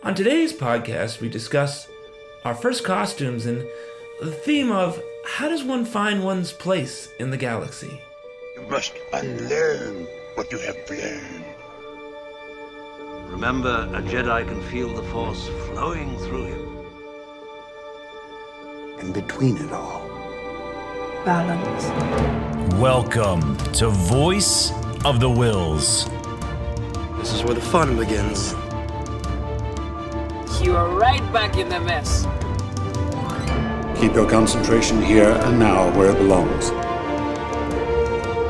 On today's podcast, we discuss our first costumes and the theme of how does one find one's place in the galaxy? You must unlearn what you have learned. Remember, a Jedi can feel the Force flowing through him. In between it all, balance. Welcome to Voice of the Whills. This is where the fun begins. You are right back in the mess. Keep your concentration here and now where it belongs.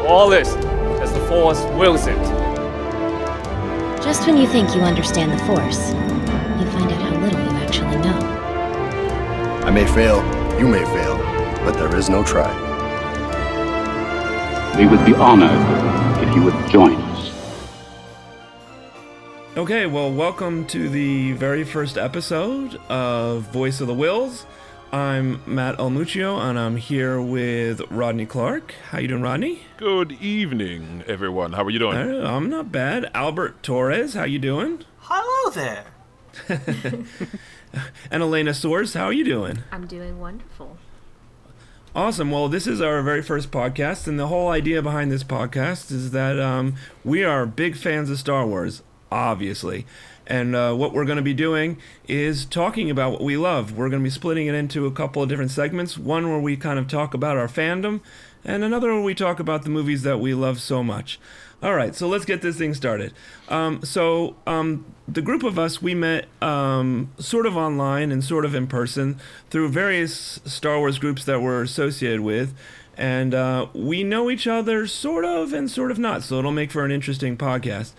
All this as the Force wills it. Just when you think you understand the Force, you find out how little you actually know. I may fail, you may fail, but there is no try. We would be honored if you would join us. Okay, well, welcome to the very first episode of Voice of the Whills. I'm Matt Almuccio, and I'm here with Rodney Clark. How you doing, Rodney? Good evening, everyone. How are you doing? I'm not bad. Albert Torres, how you doing? Hello there. And Elena Soares, how are you doing? I'm doing wonderful. Awesome. Well, this is our very first podcast, and the whole idea behind this podcast is that we are big fans of Star Wars, obviously. And what we're going to be doing is talking about what we love. We're going to be splitting it into a couple of different segments. One where we kind of talk about our fandom, and another where we talk about the movies that we love so much. All right, so let's get this thing started. The group of us, we met sort of online and sort of in person through various Star Wars groups that we're associated with. And we know each other sort of and sort of not, so it'll make for an interesting podcast.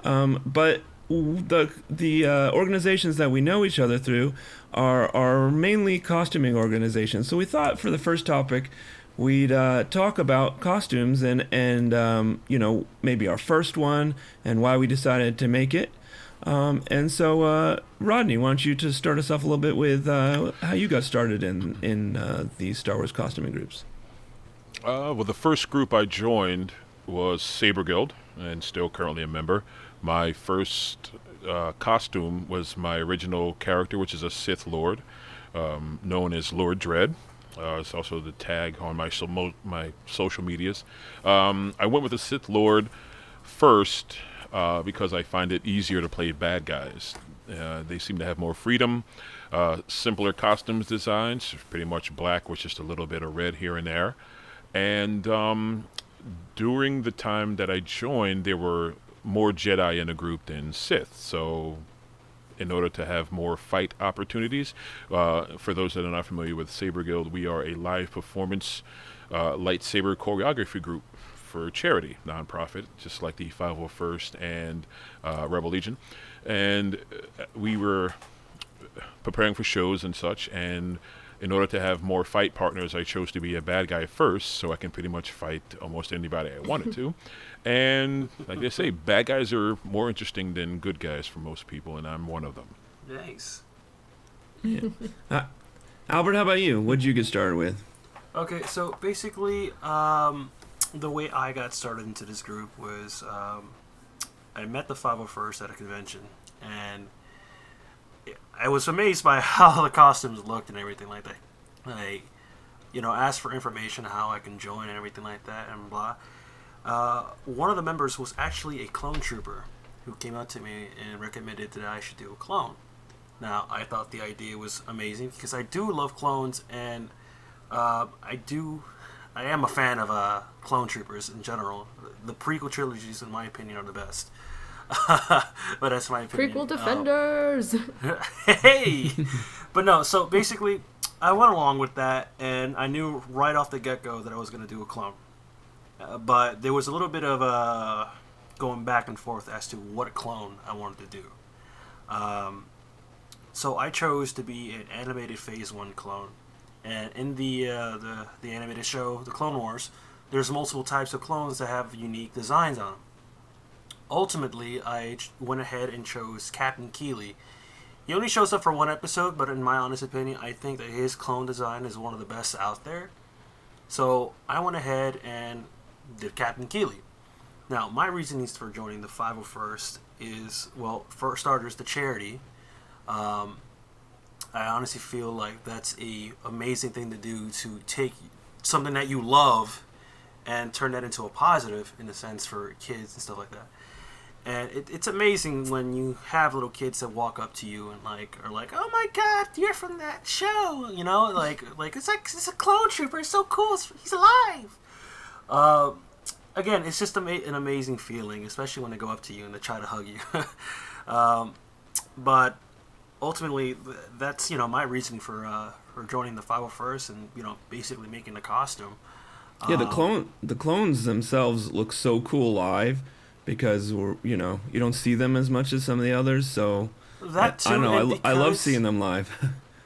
But the organizations that we know each other through are mainly costuming organizations. So we thought for the first topic, we'd talk about costumes and maybe our first one and why we decided to make it. So Rodney, why don't you just start us off a little bit with how you got started in these Star Wars costuming groups? Well, the first group I joined was Saber Guild, and still currently a member. My first costume was my original character, which is a Sith Lord, known as Lord Dread. It's also the tag on my social medias. I went with the Sith Lord first because I find it easier to play bad guys. They seem to have more freedom, simpler costumes designs, pretty much black with just a little bit of red here and there. And during the time that I joined, there were more Jedi in the group than Sith. So in order to have more fight opportunities, for those that are not familiar with Saber Guild, we are a live performance lightsaber choreography group for charity, nonprofit, just like the 501st and Rebel Legion. And we were preparing for shows and such, and in order to have more fight partners, I chose to be a bad guy first, so I can pretty much fight almost anybody I wanted to. And like they say, bad guys are more interesting than good guys for most people, and I'm one of them. Nice. Yeah. Albert, how about you? What did you get started with? Okay, so basically, the way I got started into this group was I met the 501st at a convention, and I was amazed by how the costumes looked and everything like that. I, asked for information how I can join and everything like that and blah. One of the members was actually a clone trooper who came up to me and recommended that I should do a clone. Now, I thought the idea was amazing because I do love clones, and I am a fan of clone troopers in general. The prequel trilogies, in my opinion, are the best. But that's my opinion. Prequel defenders. Hey, but no. So basically, I went along with that, and I knew right off the get-go that I was going to do a clone. But there was a little bit of going back and forth as to what clone I wanted to do. So I chose to be an animated Phase 1 clone, and in the animated show, the Clone Wars, there's multiple types of clones that have unique designs on them. Ultimately, I went ahead and chose Captain Keeley. He only shows up for one episode, but in my honest opinion, I think that his clone design is one of the best out there. So I went ahead and did Captain Keeley. Now, my reasonings for joining the 501st is, well, for starters, the charity. I honestly feel like that's a amazing thing to do, to take something that you love and turn that into a positive, in a sense, for kids and stuff like that. And it's amazing when you have little kids that walk up to you and are like, "Oh my God, you're from that show," like it's a clone trooper, it's so cool, he's alive. Again, it's just an amazing feeling, especially when they go up to you and they try to hug you. But ultimately, that's my reasoning for joining the 501st and basically making the costume. Yeah, the clones themselves look so cool live, because you don't see them as much as some of the others. So that too, I know I love seeing them live.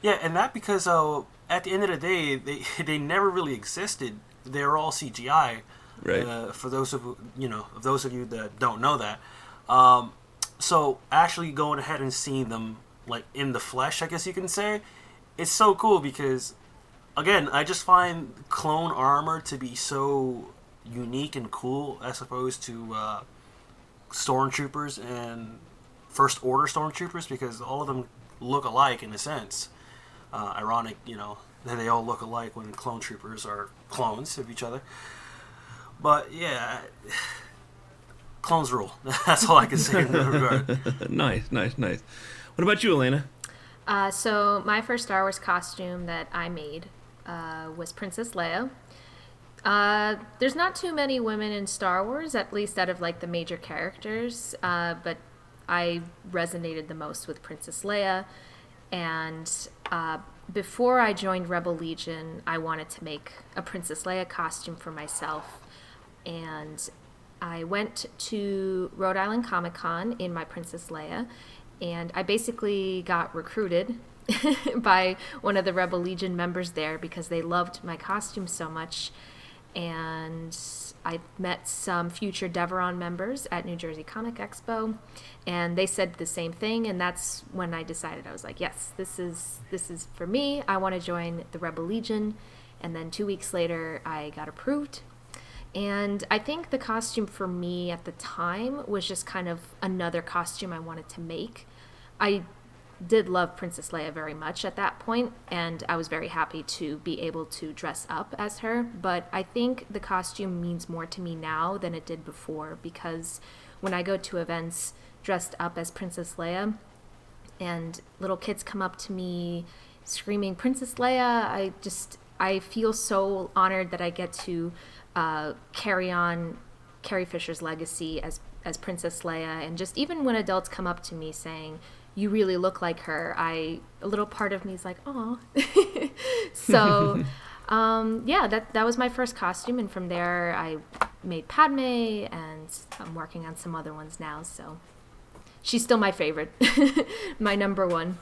Yeah, and that because at the end of the day, they never really existed. They were all CGI. Right. For those of you that don't know that, so actually going ahead and seeing them like in the flesh, I guess you can say, it's so cool because, again, I just find clone armor to be so unique and cool as opposed to stormtroopers and First Order stormtroopers, because all of them look alike in a sense. Ironic, that they all look alike when clone troopers are clones of each other. But yeah, clones rule. That's all I can say in that regard. Nice. What about you, Elena? So my first Star Wars costume that I made was Princess Leia. There's not too many women in Star Wars, at least out of like the major characters, but I resonated the most with Princess Leia. And before I joined Rebel Legion, I wanted to make a Princess Leia costume for myself. And I went to Rhode Island Comic Con in my Princess Leia, and I basically got recruited by one of the Rebel Legion members there because they loved my costume so much. And I met some future Deveron members at New Jersey Comic Expo, and they said the same thing, and that's when I decided. I was like, yes, this is for me. I want to join the Rebel Legion. And then 2 weeks later, I got approved. And I think the costume for me at the time was just kind of another costume I wanted to make. I did love Princess Leia very much at that point, and I was very happy to be able to dress up as her. But I think the costume means more to me now than it did before, because when I go to events dressed up as Princess Leia and little kids come up to me screaming, "Princess Leia," I feel so honored that I get to carry on Carrie Fisher's legacy as Princess Leia. And just even when adults come up to me saying, "You really look like her," a little part of me is like, "Aw." So yeah, that was my first costume, and from there I made Padme, and I'm working on some other ones now, so she's still my favorite. My number one.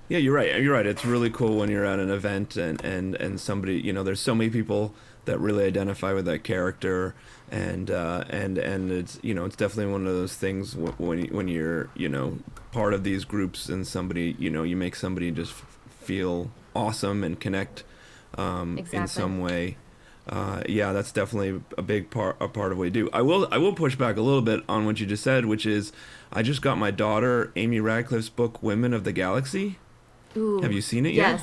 Yeah, you're right. It's really cool when you're at an event and somebody, there's so many people that really identify with that character, and it's it's definitely one of those things when you're part of these groups and somebody you make somebody just feel awesome and connect exactly. in some way. Yeah, that's definitely a big part of what we do. I will push back a little bit on what you just said, which is I just got my daughter Amy Radcliffe's book Women of the Galaxy. Ooh, have you seen it yet?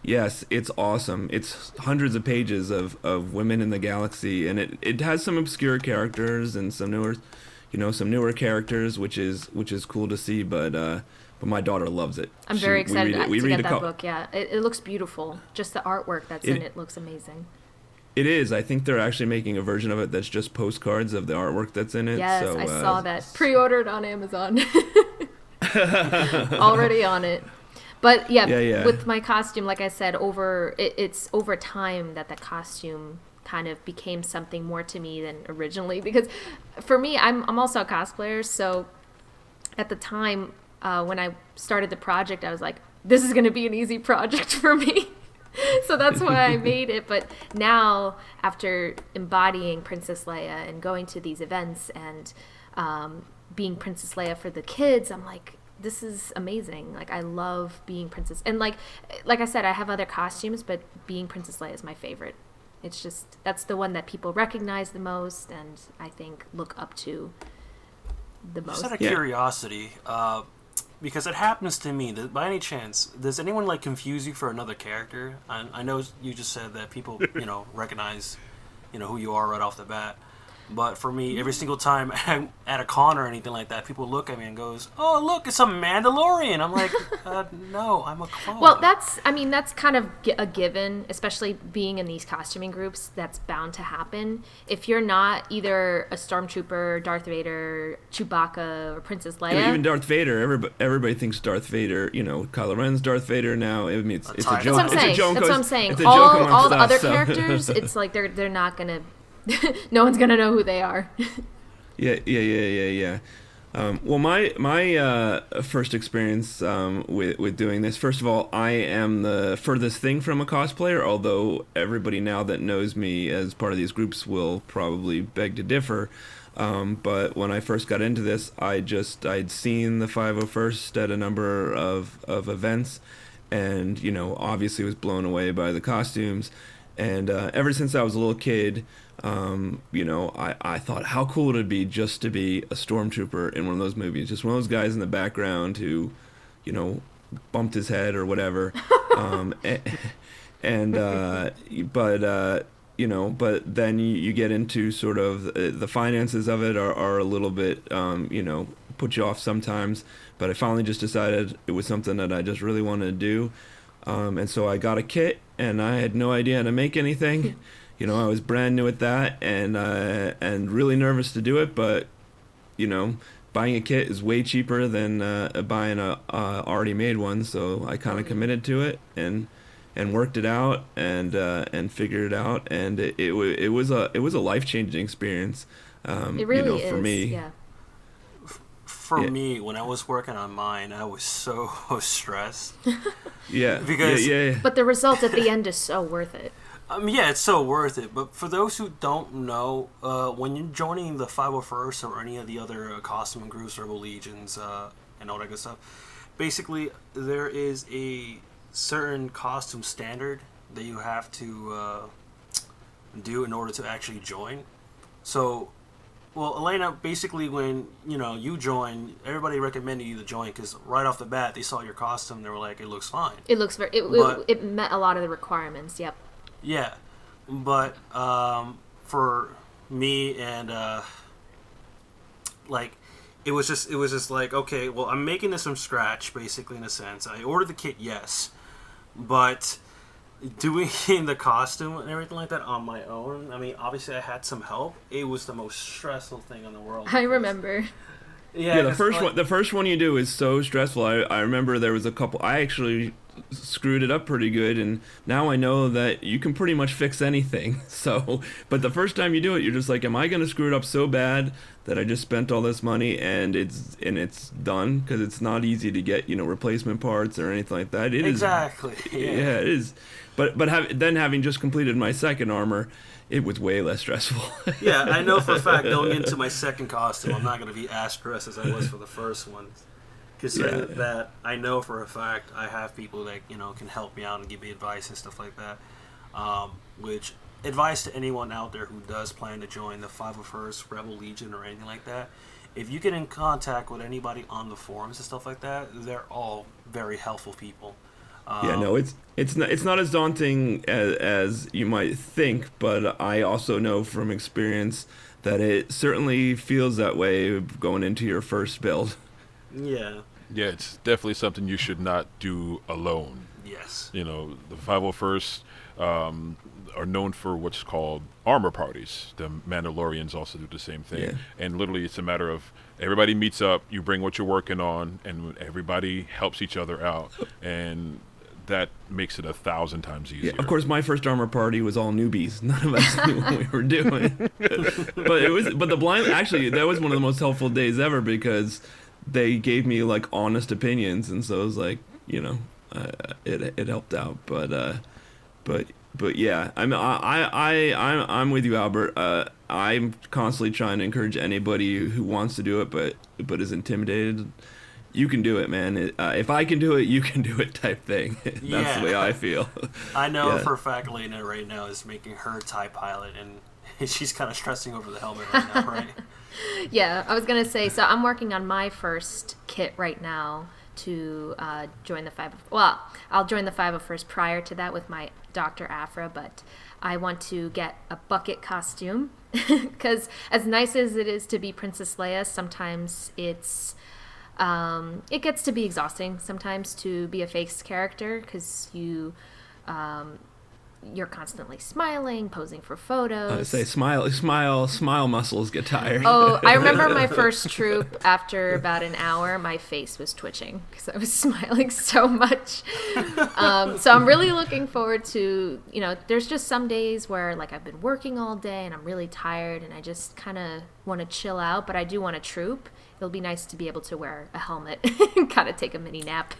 Yes, it's awesome. It's hundreds of pages of women in the galaxy, and it has some obscure characters and some newer characters, which is cool to see. But my daughter loves it. I'm very excited to get that book. Yeah, it looks beautiful. Just the artwork that's in it looks amazing. It is. I think they're actually making a version of it that's just postcards of the artwork that's in it. Yes, so, I saw that. Pre-ordered on Amazon. Already on it. But yeah, with my costume, like I said, it's over time that the costume kind of became something more to me than originally. Because for me, I'm also a cosplayer, so at the time when I started the project, I was like, this is going to be an easy project for me. So that's why I made it. But now, after embodying Princess Leia and going to these events and being Princess Leia for the kids, I'm like, this is amazing. Like, I love being Princess. And like I said, I have other costumes, but being Princess Leia is my favorite. It's just, that's the one that people recognize the most and I think look up to the most. Just out of curiosity, because it happens to me. By any chance, does anyone like confuse you for another character? I know you just said that people, recognize, who you are right off the bat. But for me, every single time I'm at a con or anything like that, people look at me and goes, "Oh, look, it's a Mandalorian." I'm like, no, I'm a clone. Well, that's kind of a given, especially being in these costuming groups. That's bound to happen. If you're not either a Stormtrooper, Darth Vader, Chewbacca, or Princess Leia. Yeah, even Darth Vader, everybody thinks Darth Vader, Kylo Ren's Darth Vader now. I mean, it's a joke. That's what I'm saying. That's what I'm saying. All the other characters, it's like they're not going to... no one's gonna know who they are. Yeah. Well, my first experience with doing this. First of all, I am the furthest thing from a cosplayer. Although everybody now that knows me as part of these groups will probably beg to differ. But when I first got into this, I'd seen the 501st at a number of events, and obviously was blown away by the costumes. And ever since I was a little kid, I thought how cool would it be just to be a stormtrooper in one of those movies, just one of those guys in the background who, bumped his head or whatever. But then you get into sort of the finances of it are a little bit, put you off sometimes. But I finally just decided it was something that I just really wanted to do. And so I got a kit, and I had no idea how to make anything. I was brand new at that, and really nervous to do it. But, buying a kit is way cheaper than buying a already made one. So I kind of committed to it and worked it out and figured it out. And it was a life-changing experience. It really for is, me. yeah. For me, when I was working on mine, I was so stressed. Yeah. Because But the result at the end is so worth it. Yeah, it's so worth it. But for those who don't know, when you're joining the 501st or any of the other costuming groups, Rebel Legions, and all that good stuff, basically there is a certain costume standard that you have to do in order to actually join. So, well, Elena, basically when, you join, everybody recommended you to join because right off the bat, they saw your costume, they were like, it looks fine. It looks it met a lot of the requirements, yep. Yeah, but for me and it was just like, okay, well, I'm making this from scratch, basically, in a sense. I ordered the kit, yes, but doing the costume and everything like that on my own, I mean, obviously I had some help. It was the most stressful thing in the world. I remember. Yeah, the first one you do is so stressful. I remember there was a couple. I actually screwed it up pretty good, and now I know that you can pretty much fix anything. So, but the first time you do it, you're just like, am I going to screw it up so bad that I just spent all this money and it's done? Because it's not easy to get replacement parts or anything like that. It exactly. Yeah, it is. But then having just completed my second armor, it was way less stressful. Yeah, I know for a fact going into my second costume, I'm not going to be as stressed as I was for the first one. Considering that I know for a fact I have people that can help me out and give me advice and stuff like that. Which advice to anyone out there who does plan to join the 501st Rebel Legion or anything like that. If you get in contact with anybody on the forums and stuff like that, they're all very helpful people. It's not as daunting as you might think, but I also know from experience that it certainly feels that way going into your first build. Yeah. Yeah, it's definitely something you should not do alone. Yes. The 501st are known for what's called armor parties. The Mandalorians also do the same thing. Yeah. And literally it's a matter of everybody meets up, you bring what you're working on, and everybody helps each other out. And that makes it 1,000 times easier. Yeah, of course, my first armor party was all newbies. None of us knew what we were doing. But the blind, actually, that was one of the most helpful days ever because they gave me honest opinions, and so it was like, it helped out. But yeah, I'm with you, Albert. I'm constantly trying to encourage anybody who wants to do it, but is intimidated. You can do it, man. If I can do it, you can do it type thing. That's the way I feel. I know for a fact Lena right now is making her TIE pilot, and she's kind of stressing over the helmet right now, right? Yeah, I was going to say, so I'm working on my first kit right now to join the 501st. Well, I'll join the 501st prior to that with my Dr. Afra, but I want to get a bucket costume because as nice as it is to be Princess Leia, sometimes it gets to be exhausting sometimes to be a face character because you're constantly smiling, posing for photos. I say smile muscles get tired. Oh, I remember my first troop. After about an hour, my face was twitching because I was smiling so much. So I'm really looking forward to, there's just some days where like I've been working all day and I'm really tired and I just kind of want to chill out, but I do want to troop. It'll be nice to be able to wear a helmet and kind of take a mini nap.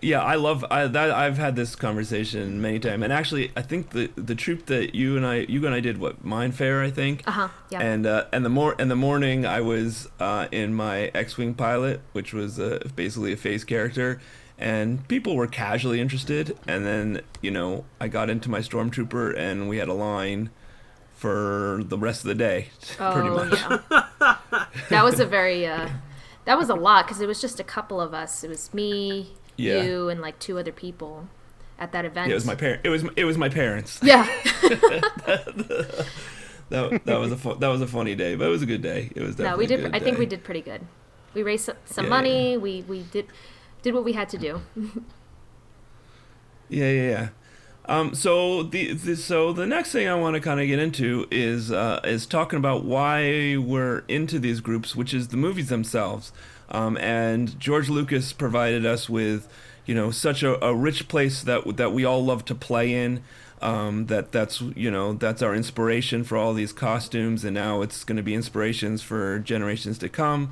Yeah, I've had this conversation many times, and actually, I think the troop that you and I did Mind Fair, I think. Yeah. And in the morning, I was in my X-wing pilot, which was basically a face character, and people were casually interested. And then I got into my stormtrooper, and we had a line for the rest of the day, pretty much. Yeah. That was that was a lot because it was just a couple of us. It was me. Yeah. You and like 2 other people at that event. Yeah, it was my parents. Yeah. that was a funny day, but it was a good day. It was definitely we did. A good I think day. we did pretty good. We raised some money. Yeah. We did what we had to do. Yeah. So the next thing I want to kind of get into is talking about why we're into these groups, which is the movies themselves. And George Lucas provided us with, such a rich place that we all love to play in. That's our inspiration for all these costumes, and now it's going to be inspirations for generations to come.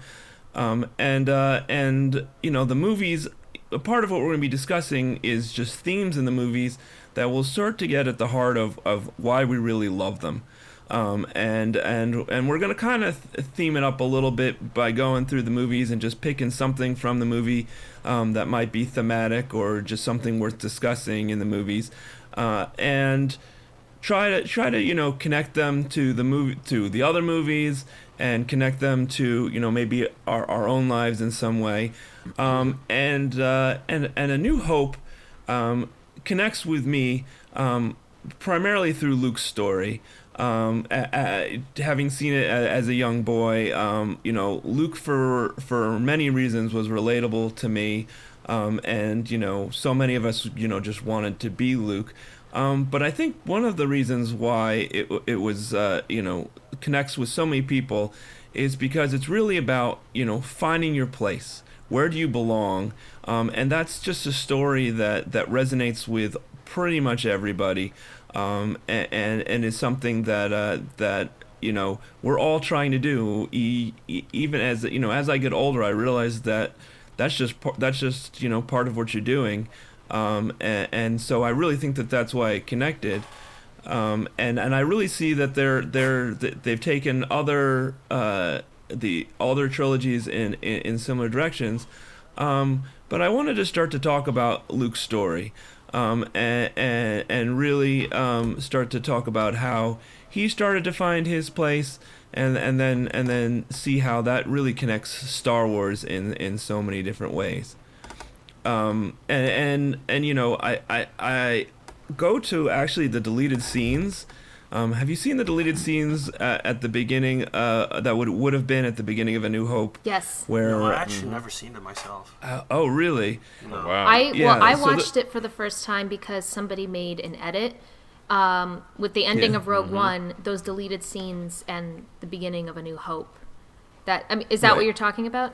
And the movies. A part of what we're going to be discussing is just themes in the movies that will start to get at the heart of why we really love them. And we're going to kind of theme it up a little bit by going through the movies and just picking something from the movie that might be thematic or just something worth discussing in the movies, and try to connect them to the other movies and connect them to maybe our own lives in some way, and A New Hope connects with me primarily through Luke's story. Having seen it as a young boy, Luke for many reasons was relatable to me, and so many of us just wanted to be Luke. But I think one of the reasons why it was connects with so many people is because it's really about finding your place. Where do you belong? And that's just a story that resonates with pretty much everybody. And is something that we're all trying to do. Even as I get older, I realize that that's just part of what you're doing. And so I really think that that's why it connected. And I really see that they've taken all their trilogies in similar directions. But I wanted to start to talk about Luke's story. And really start to talk about how he started to find his place, and then see how that really connects Star Wars in so many different ways. I go to actually the deleted scenes. Have you seen the deleted scenes at the beginning that would have been at the beginning of A New Hope? Yes. No, I've actually never seen it myself. Oh, really? No. Oh, wow. I watched it for the first time because somebody made an edit with the ending of Rogue One, those deleted scenes and the beginning of A New Hope. Is that what you're talking about?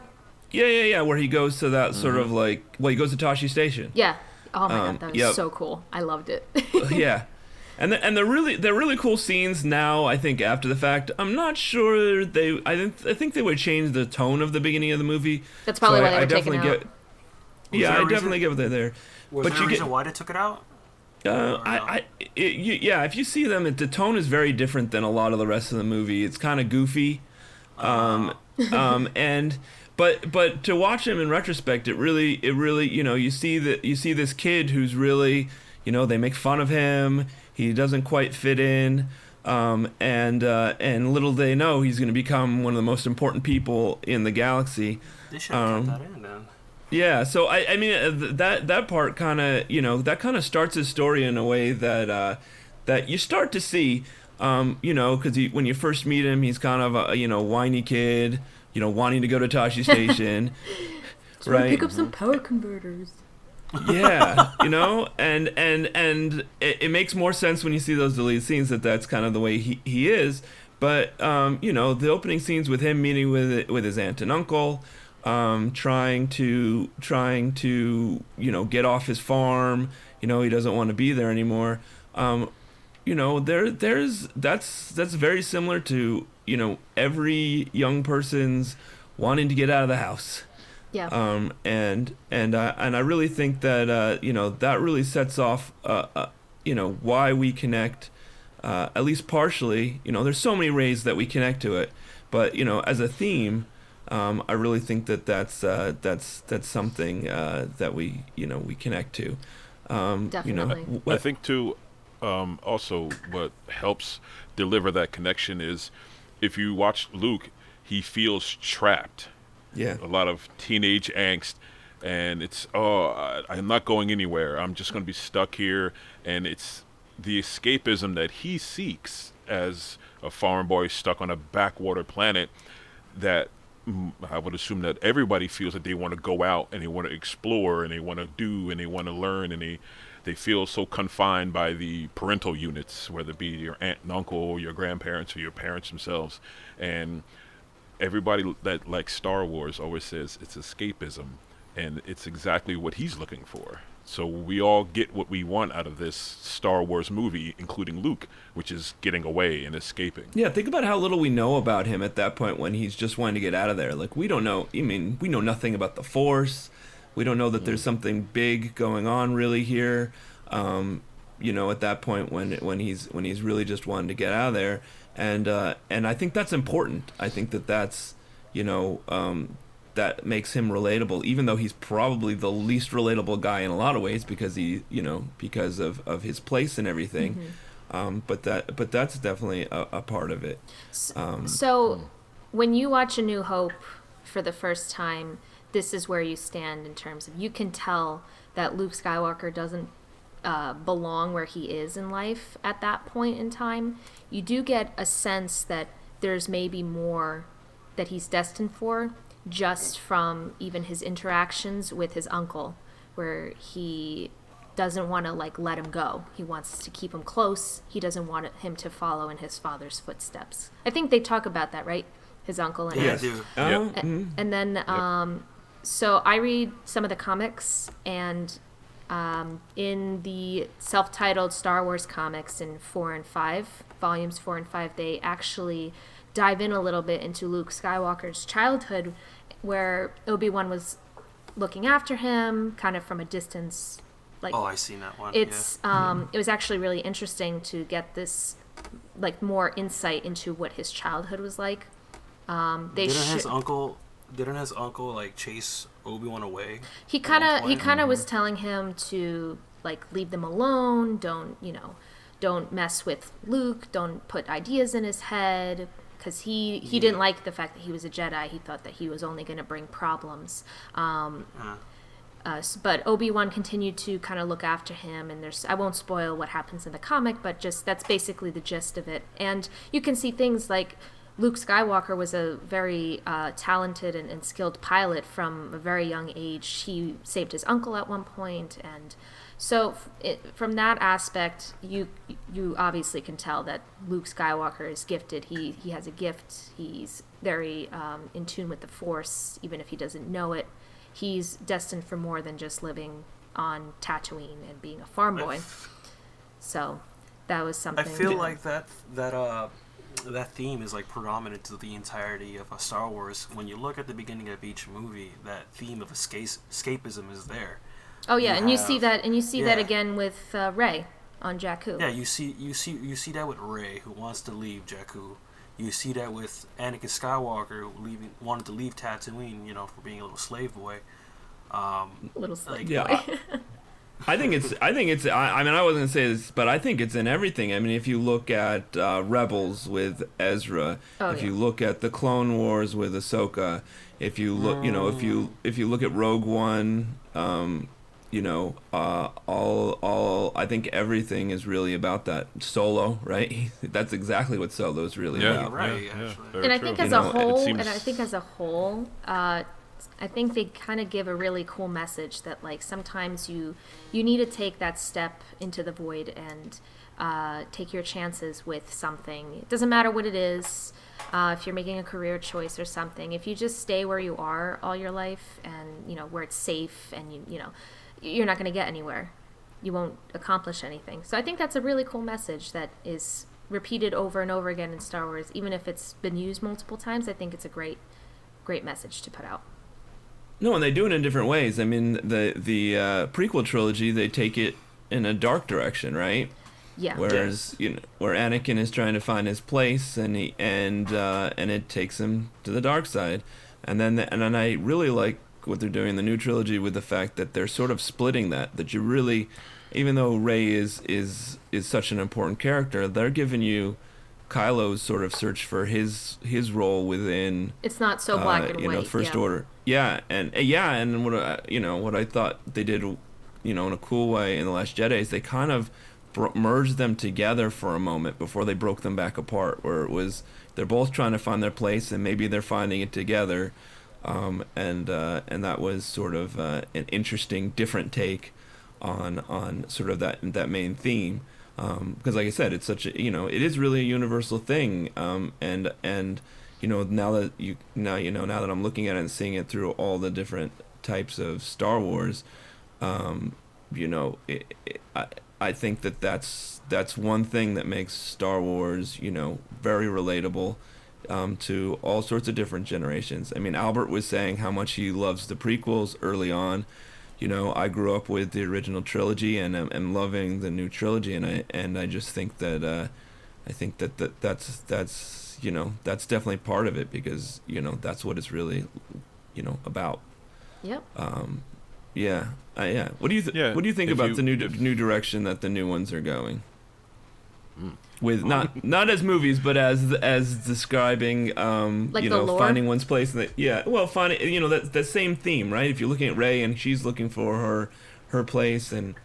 Yeah. Where he goes to that sort of he goes to Tashi Station. Yeah. Oh my god, that was so cool. I loved it. Yeah. And they're really cool scenes now. I think after the fact, I'm not sure I think they would change the tone of the beginning of the movie. That's probably why they were taken out. I definitely get what they're there. Was there a reason why they took it out? If you see them, the tone is very different than a lot of the rest of the movie. It's kind of goofy, but to watch him in retrospect, it really you see this kid who's really they make fun of him. He doesn't quite fit in, and little they know he's going to become one of the most important people in the galaxy. They should have kept that in, then. Yeah, so I mean that part kind of that kind of starts his story in a way that that you start to see, because when you first meet him, he's kind of a whiny kid, wanting to go to Tashi Station, right? Pick up some power converters. Yeah, and it makes more sense when you see those deleted scenes that's kind of the way he is. But the opening scenes with him meeting with his aunt and uncle. Trying to get off his farm. He doesn't want to be there anymore. That's very similar to every young person's wanting to get out of the house. Yeah. And I really think that that really sets off why we connect, at least partially. There's so many ways that we connect to it, but as a theme. I really think that's something that we connect to. Definitely. I think too. Also, what helps deliver that connection is if you watch Luke, he feels trapped. Yeah. A lot of teenage angst, and it's I'm not going anywhere. I'm just going to be stuck here, and it's the escapism that he seeks as a farm boy stuck on a backwater planet that. I would assume that everybody feels that they want to go out and they want to explore and they want to do and they want to learn, and they feel so confined by the parental units, whether it be your aunt and uncle or your grandparents or your parents themselves. And everybody that likes Star Wars always says it's escapism, and it's exactly what he's looking for. So we all get what we want out of this Star Wars movie, including Luke, which is getting away and escaping. Yeah, think about how little we know about him at that point when he's just wanting to get out of there. Like, we don't know. I mean, we know nothing about the Force. We don't know that there's something big going on really here. At that point when he's really just wanting to get out of there, and I think that's important. I think that's that makes him relatable, even though he's probably the least relatable guy in a lot of ways because because of his place and everything. Mm-hmm. But that's definitely a part of it. So when you watch A New Hope for the first time, this is where you stand in terms of, you can tell that Luke Skywalker doesn't belong where he is in life at that point in time. You do get a sense that there's maybe more that he's destined for, just from even his interactions with his uncle, where he doesn't want to let him go. He wants to keep him close. He doesn't want him to follow in his father's footsteps. I think they talk about that, right? His uncle and yes. his. Yeah. And then so I read some of the comics, and in the self-titled Star Wars comics in 4 and 5, volumes 4 and 5, they actually dive in a little bit into Luke Skywalker's childhood, where ObiWan was looking after him kind of from a distance. I seen that one. It's it was actually really interesting to get this more insight into what his childhood was like. Didn't his uncle chase Obi-Wan away? He kind of was telling him to leave them alone. Don't mess with Luke. Don't put ideas in his head. Because he didn't like the fact that he was a Jedi. He thought that he was only going to bring problems. But Obi-Wan continued to kind of look after him, and I won't spoil what happens in the comic, but just that's basically the gist of it. And you can see things like Luke Skywalker was a very talented and skilled pilot from a very young age. He saved his uncle at one point, and so from that aspect, you obviously can tell that Luke Skywalker is gifted. He has a gift. He's very in tune with the Force, even if he doesn't know it. He's destined for more than just living on Tatooine and being a farm boy. So that was something. I feel like that theme is predominant to the entirety of Star Wars. When you look at the beginning of each movie, that theme of escapism is there. Oh yeah, you see that again with Rey on Jakku. Yeah, you see that with Rey, who wants to leave Jakku. You see that with Anakin Skywalker, wanted to leave Tatooine, for being a little slave boy. Little slave boy. I think it's. I mean, I wasn't gonna say this, but I think it's in everything. I mean, if you look at Rebels with Ezra, you look at the Clone Wars with Ahsoka, if you look, if you look at Rogue One, all I think everything is really about that. Solo, right? That's exactly what Solo is really about. Right. And I think as a whole, I think they kind of give a really cool message that like sometimes you need to take that step into the void and take your chances with something. It doesn't matter what it is. If you're making a career choice or something, if you just stay where you are all your life and where it's safe and you're not going to get anywhere. You won't accomplish anything. So I think that's a really cool message that is repeated over and over again in Star Wars. Even if it's been used multiple times, I think it's a great message to put out. No, and they do it in different ways. I mean, the prequel trilogy, they take it in a dark direction, right? Yeah. Whereas where Anakin is trying to find his place, and it takes him to the dark side, and then I really like what they're doing in the new trilogy with the fact that they're sort of splitting that you really, even though Rey is such an important character, they're giving you Kylo's sort of search for his role within. It's not so black and white. First Order. And what I thought they did, in a cool way in The Last Jedi is they kind of merged them together for a moment before they broke them back apart, where it was they're both trying to find their place and maybe they're finding it together, and that was sort of an interesting, different take on sort of that main theme. Because like I said, it's such a it is really a universal thing, and now that I'm looking at it and seeing it through all the different types of Star Wars, I think that's one thing that makes Star Wars very relatable to all sorts of different generations. I mean, Albert was saying how much he loves the prequels early on. I grew up with the original trilogy and am loving the new trilogy, and I just think that that's definitely part of it, because that's what it's really about. Yep. Yeah. What do you think about the new direction that the new ones are going? With not as movies, but as describing like the lore? Finding one's place in finding that same theme, right? If you're looking at Rey and she's looking for her place, and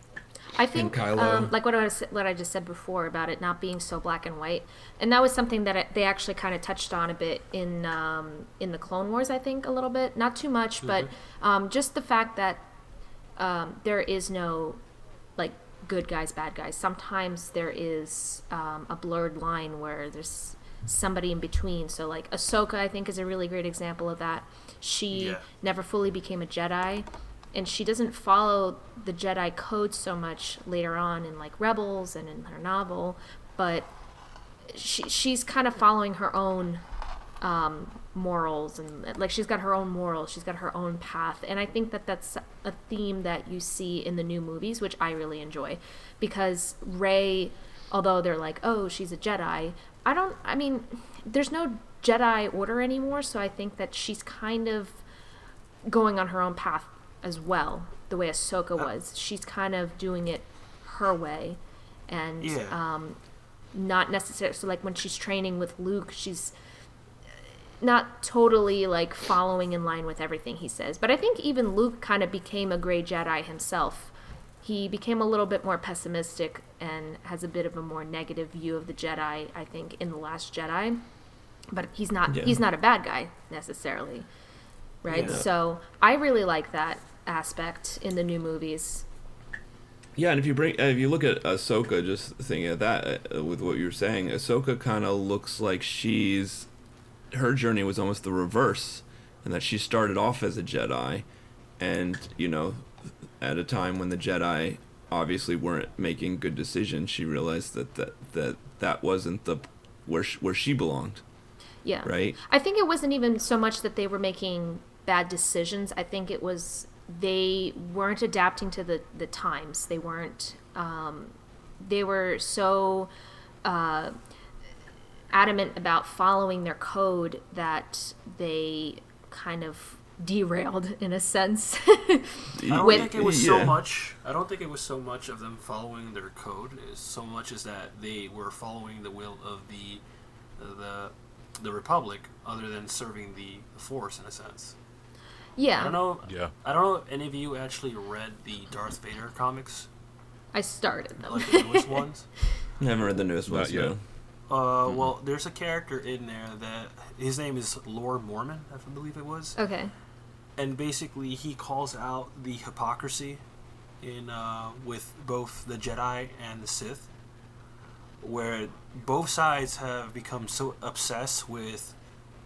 I think Kylo. like what I just said before about it not being so black and white, and that was something that they actually kind of touched on a bit in the Clone Wars, I think, a little bit, not too much, but just the fact that there is no like good guys, bad guys. Sometimes there is a blurred line where there's somebody in between. So like Ahsoka, I think, is a really great example of that. She never fully became a Jedi, and she doesn't follow the Jedi code so much later on in like Rebels and in her novel, but she's kind of following her own morals, and like she's got her own morals, she's got her own path, and I think that's a theme that you see in the new movies, which I really enjoy, because Rey, although they're like, oh, she's a Jedi, I mean there's no Jedi Order anymore, so I think that she's kind of going on her own path as well, the way Ahsoka was. She's kind of doing it her way, and not necessarily, so like when she's training with Luke, she's not totally like following in line with everything he says. But I think even Luke kind of became a gray Jedi himself. He became a little bit more pessimistic and has a bit of a more negative view of the Jedi, I think, in The Last Jedi. But he's not a bad guy necessarily, right? Yeah. So I really like that aspect in the new movies. Yeah, and if you look at Ahsoka, just thinking of that with what you were saying, Ahsoka kind of looks like her journey was almost the reverse, and that she started off as a Jedi, and at a time when the Jedi obviously weren't making good decisions, she realized that wasn't where she belonged. Yeah. Right? I think it wasn't even so much that they were making bad decisions. I think it was they weren't adapting to the times. They weren't they were so adamant about following their code that they kind of derailed in a sense. I don't think it was so much. I don't think it was so much of them following their code, as so much as that they were following the will of the Republic, other than serving the Force in a sense. Yeah. I don't know. Yeah. I don't know if any of you actually read the Darth Vader comics. I started them. Like the newest ones. Never read the newest ones yet. Well, there's a character in there that his name is Lord Mormon, I believe it was. Okay. And basically, he calls out the hypocrisy in with both the Jedi and the Sith, where both sides have become so obsessed with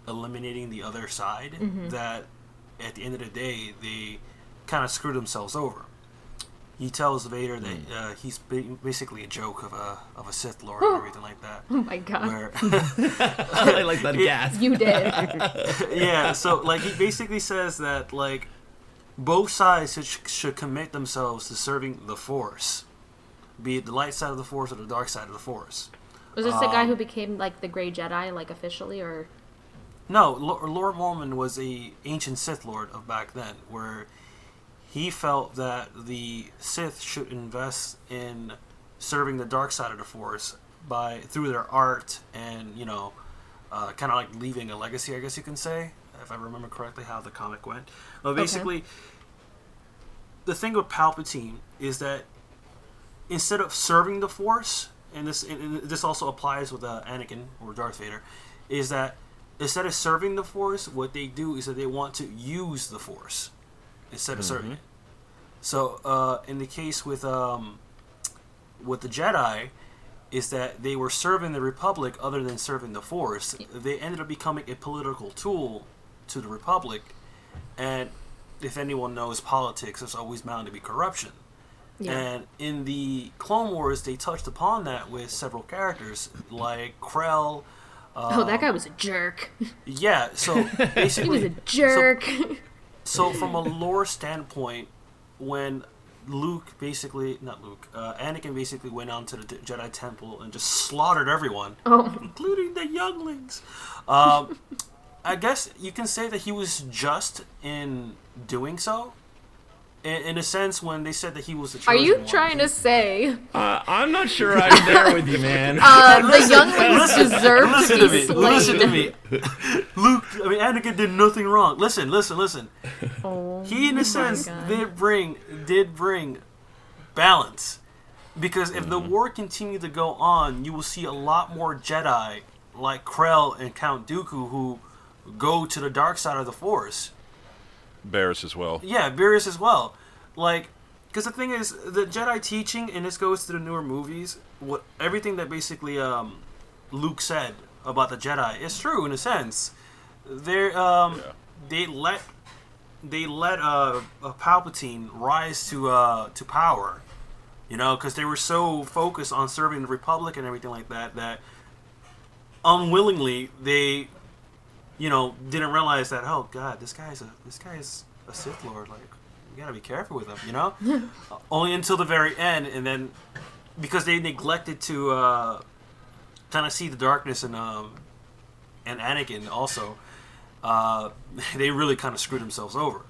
eliminating the other side that at the end of the day, they kind of screw themselves over. He tells Vader that he's basically a joke of a Sith Lord and everything like that. Oh my god! Where I like that gasp. You did. Yeah. So like he basically says that like both sides should commit themselves to serving the Force, be it the light side of the Force or the dark side of the Force. Was this the guy who became like the Grey Jedi, like officially, or? No, Lord Mormon was a ancient Sith Lord of back then, where he felt that the Sith should invest in serving the dark side of the Force through their art and, you know, kind of like leaving a legacy, I guess you can say, if I remember correctly how the comic went. But basically, the thing with Palpatine is that instead of serving the Force, and this also applies with Anakin or Darth Vader, is that instead of serving the Force, what they do is that they want to use the Force instead of serving it. So, in the case with the Jedi, is that they were serving the Republic other than serving the Force. They ended up becoming a political tool to the Republic, and if anyone knows politics, there's always bound to be corruption. Yeah. And in the Clone Wars, they touched upon that with several characters, like Krell. That guy was a jerk. Yeah, so basically... he was a jerk. So from a lore standpoint, when Anakin basically went on to the Jedi Temple and just slaughtered everyone, including the younglings. I guess you can say that he was just in doing so. In a sense, when they said that he was the chosen one. Are you one. trying to say? I'm not sure I'm there with you, man. The younglings deserve to be slain. Listen to me. Anakin did nothing wrong. Listen. He, in a sense, did bring balance. Because if the war continued to go on, you will see a lot more Jedi, like Krell and Count Dooku, who go to the dark side of the Force. Barris as well. Yeah, Barris as well. Like, because the thing is, the Jedi teaching, and this goes to the newer movies, everything that basically Luke said about the Jedi is true in a sense. They let Palpatine rise to power, you know, because they were so focused on serving the Republic and everything like that unwillingly they, you know, didn't realize that, oh god, this guy is a Sith Lord, like, you gotta be careful with him, you know. Only until the very end, and then because they neglected to kind of see the darkness in and Anakin also, they really kind of screwed themselves over.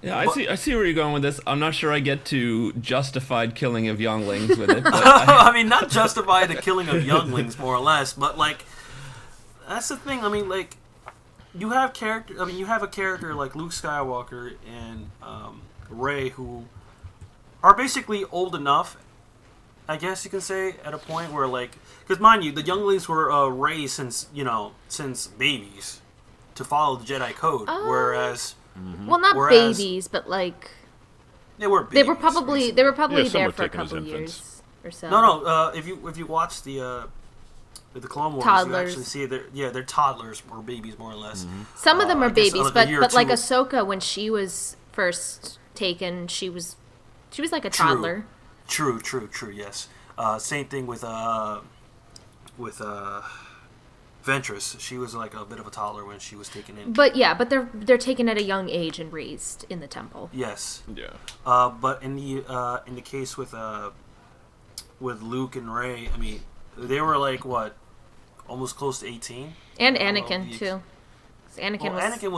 Yeah, I see where you're going with this. I'm not sure I get to justified killing of younglings with it. But I mean, not justify the killing of younglings, more or less, but like, that's the thing. I mean, like, you have a character like Luke Skywalker and Rey, who are basically old enough, I guess you can say, at a point where, like, because mind you, the younglings were raised since babies to follow the Jedi code, whereas. Well, not babies, but like they were probably there for a couple of years or so. No. If you watch the Clone Wars, toddlers. you actually see they're toddlers or babies, more or less. Some of them are babies, but like Ahsoka, when she was first taken, she was like a toddler. True. Yes. Same thing with Ventress. She was like a bit of a toddler when she was taken in. But they're taken at a young age and raised in the temple. Yes. Yeah. But in the case with Luke and Rey, I mean, they were like what, almost close to 18. And Anakin too. Anakin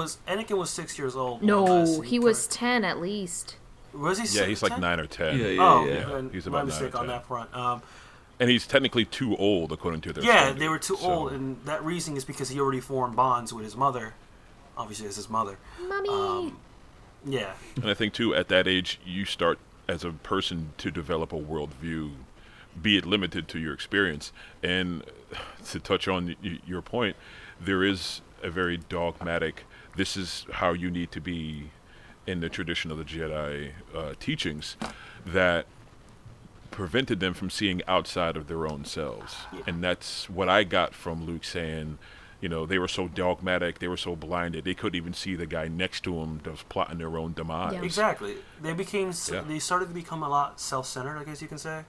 was 6 years old. No, he was 10 at least. Was he? Yeah, he's 10? like 9 or 10. Yeah. He's my about 9 or mistake 10. on that front. And he's technically too old, according to their Yeah, standard, they were too old, and that reasoning is because he already formed bonds with his mother. Obviously, it's his mother. Mommy. Yeah. And I think, too, at that age, you start, as a person, to develop a worldview, be it limited to your experience. And to touch on your point, there is a very dogmatic, this is how you need to be in the tradition of the Jedi teachings, that prevented them from seeing outside of their own selves. And that's what I got from Luke saying, you know, they were so dogmatic, they were so blinded, they couldn't even see the guy next to him that was plotting their own demise. Yeah. Exactly. They started to become a lot self-centered, I guess you can say.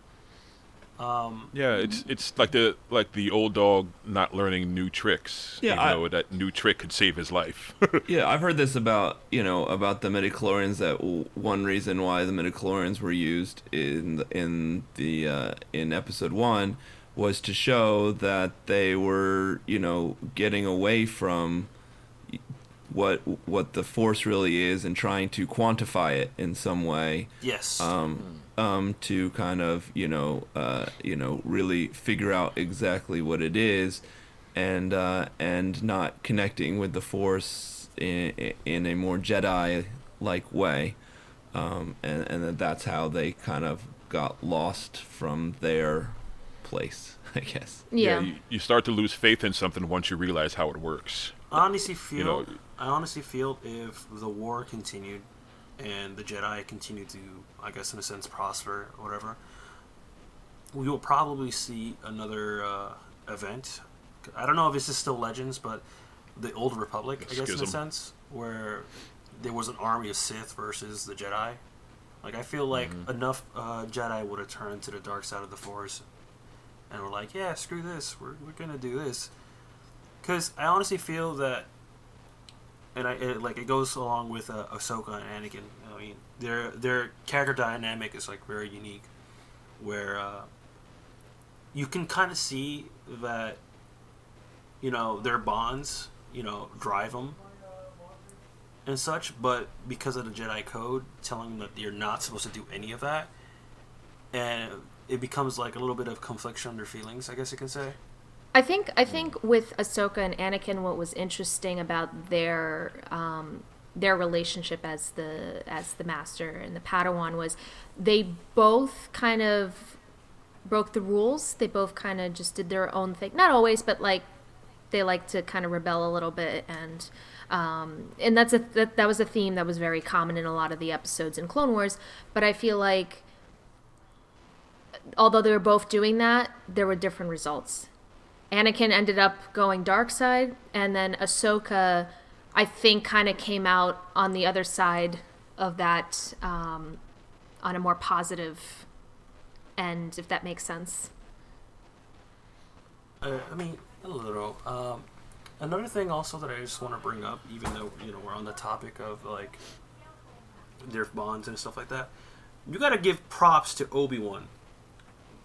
It's like the old dog not learning new tricks. Yeah, that new trick could save his life. Yeah, I've heard this about the midichlorians, that one reason why the midichlorians were used in episode 1 was to show that they were, getting away from what the Force really is and trying to quantify it in some way. Yes. To kind of really figure out exactly what it is, and not connecting with the Force in a more Jedi-like way, and that's how they kind of got lost from their place, I guess. Yeah. You start to lose faith in something once you realize how it works. I honestly feel if the war continued and the Jedi continue to, I guess in a sense, prosper or whatever, we will probably see another event. I don't know if this is still Legends, but the Old Republic, I guess in a sense, where there was an army of Sith versus the Jedi. Like, I feel like enough Jedi would have turned to the dark side of the Force and were like, yeah, screw this, we're going to do this. Because I honestly feel that, and it goes along with Ahsoka and Anakin. I mean, their character dynamic is like very unique, where you can kind of see that, their bonds, drive them and such. But because of the Jedi Code telling them that you're not supposed to do any of that, and it becomes like a little bit of confliction under feelings, I guess you can say. I think with Ahsoka and Anakin, what was interesting about their relationship as the master and the Padawan was they both kind of broke the rules. They both kind of just did their own thing. Not always, but like they like to kind of rebel a little bit, and that was a theme that was very common in a lot of the episodes in Clone Wars. But I feel like although they were both doing that, there were different results. Anakin ended up going dark side, and then Ahsoka, I think, kind of came out on the other side of that, on a more positive end, if that makes sense. I mean, a little. Another thing also that I just want to bring up, even though we're on the topic of like their bonds and stuff like that, you got to give props to ObiWan,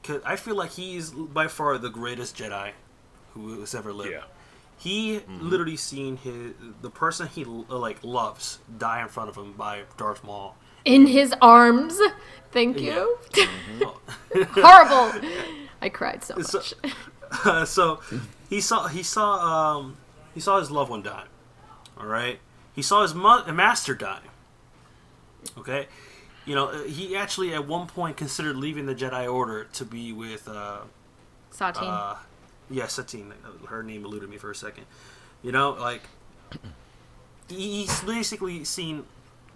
because I feel like he's by far the greatest Jedi who has ever lived. Yeah. He literally seen the person he loves die in front of him by Darth Maul in his arms. Thank you. Horrible. I cried so much. So he saw his loved one die. All right. He saw his master die. Okay. He actually at one point considered leaving the Jedi Order to be with Satine. Satine. Her name eluded me for a second. He's basically seen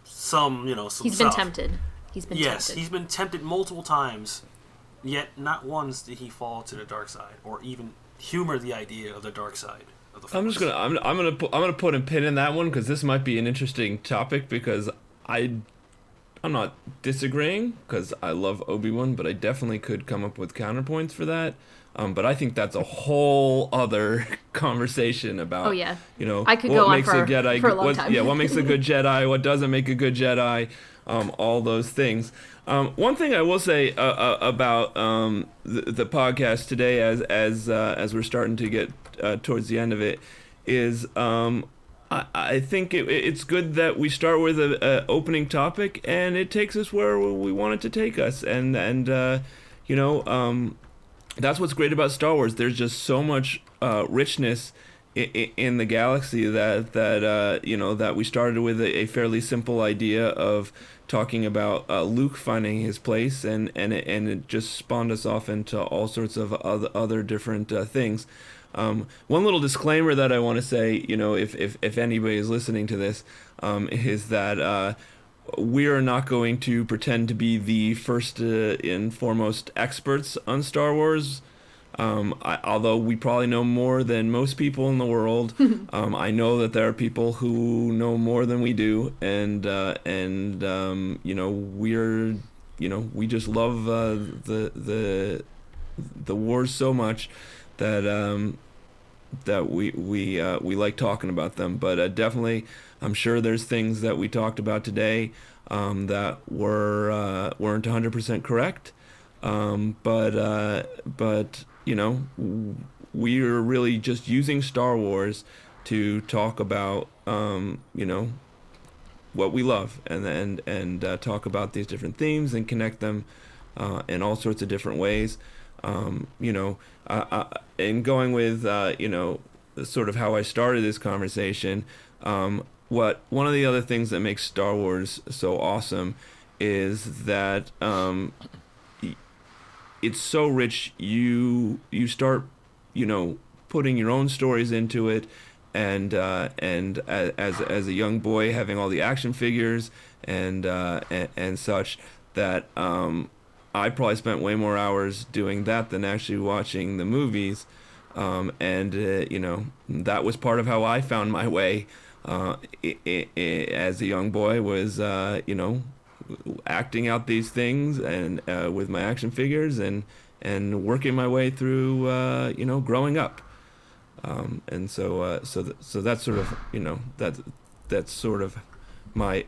some, some He's been tempted. He's been tempted multiple times, yet not once did he fall to the dark side or even humor the idea of the dark side of the Force. I'm gonna put a pin in that one, because this might be an interesting topic, because I'm not disagreeing, because I love Obi-Wan, but I definitely could come up with counterpoints for that. But I think that's a whole other conversation about, I could go on for a long time. What makes a good Jedi, what doesn't make a good Jedi, all those things. One thing I will say about the podcast today, as we're starting to get towards the end of it, is I think it's good that we start with a opening topic, and it takes us where we want it to take us, and you know, that's what's great about Star Wars. There's just so much richness in the galaxy that you know, that we started with a fairly simple idea of talking about Luke finding his place, and it just spawned us off into all sorts of other different things. One little disclaimer that I want to say, you know, if anybody is listening to this, is that we are not going to pretend to be the first and foremost experts on Star Wars. Although we probably know more than most people in the world, I know that there are people who know more than we do, and you know, we just love the wars so much that we like talking about them. But definitely, I'm sure there's things that we talked about today that weren't 100% correct. But you know, we are really just using Star Wars to talk about you know, what we love, and talk about these different themes and connect them in all sorts of different ways. You know, and going with you know, sort of how I started this conversation, one of the other things that makes Star Wars so awesome is that it's so rich. You start, you know, putting your own stories into it, and as a young boy, having all the action figures and such, that I probably spent way more hours doing that than actually watching the movies, and you know, that was part of how I found my way as a young boy, was you know, acting out these things and with my action figures, and working my way through you know, growing up, and so that's sort of, you know, that's sort of my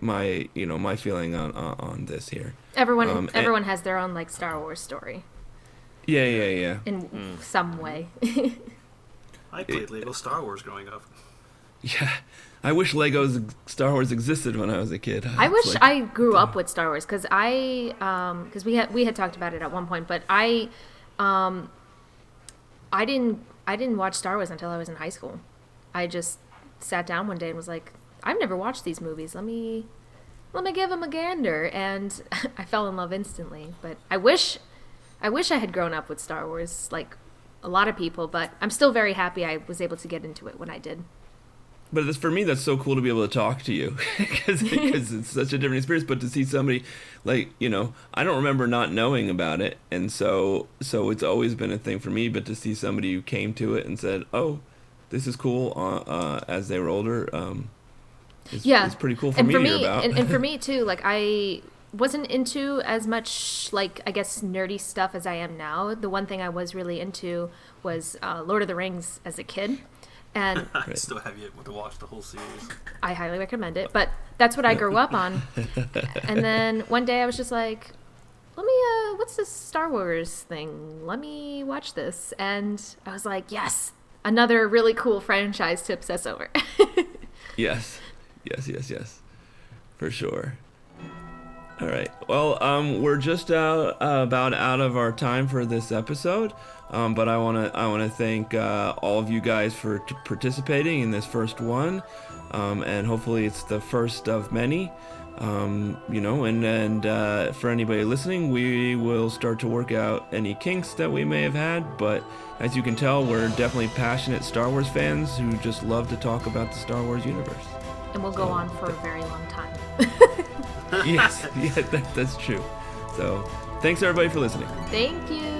you know, my feeling on this here. Everyone has their own, like, Star Wars story. Yeah. In some way. I played Lego Star Wars growing up. Yeah. I wish Legos Star Wars existed when I was a kid. I wish I grew up with Star Wars, because we had talked about it at one point, but I didn't watch Star Wars until I was in high school. I just sat down one day and was like, I've never watched these movies. Let me give them a gander, and I fell in love instantly. But I wish I had grown up with Star Wars, like a lot of people. But I'm still very happy I was able to get into it when I did. But for me, that's so cool to be able to talk to you, because it's such a different experience. But to see somebody, like, you know, I don't remember not knowing about it, and so it's always been a thing for me. But to see somebody who came to it and said, "Oh, this is cool," as they were older, it's pretty cool for me to hear about. And for me too, like, I wasn't into as much, like, I guess, nerdy stuff as I am now. The one thing I was really into was Lord of the Rings as a kid. And I still have yet to watch the whole series. I highly recommend it, but that's what I grew up on. And then one day I was just like, let me, what's this Star Wars thing? Let me watch this. And I was like, yes, another really cool franchise to obsess over. Yes. For sure. All right. Well, we're just about out of our time for this episode. But I want to thank all of you guys for participating in this first one, and hopefully it's the first of many. You know, and for anybody listening, we will start to work out any kinks that we may have had. But as you can tell, we're definitely passionate Star Wars fans who just love to talk about the Star Wars universe. And we'll go on for a very long time. Yes, yeah, that's true. So, thanks everybody for listening. Thank you.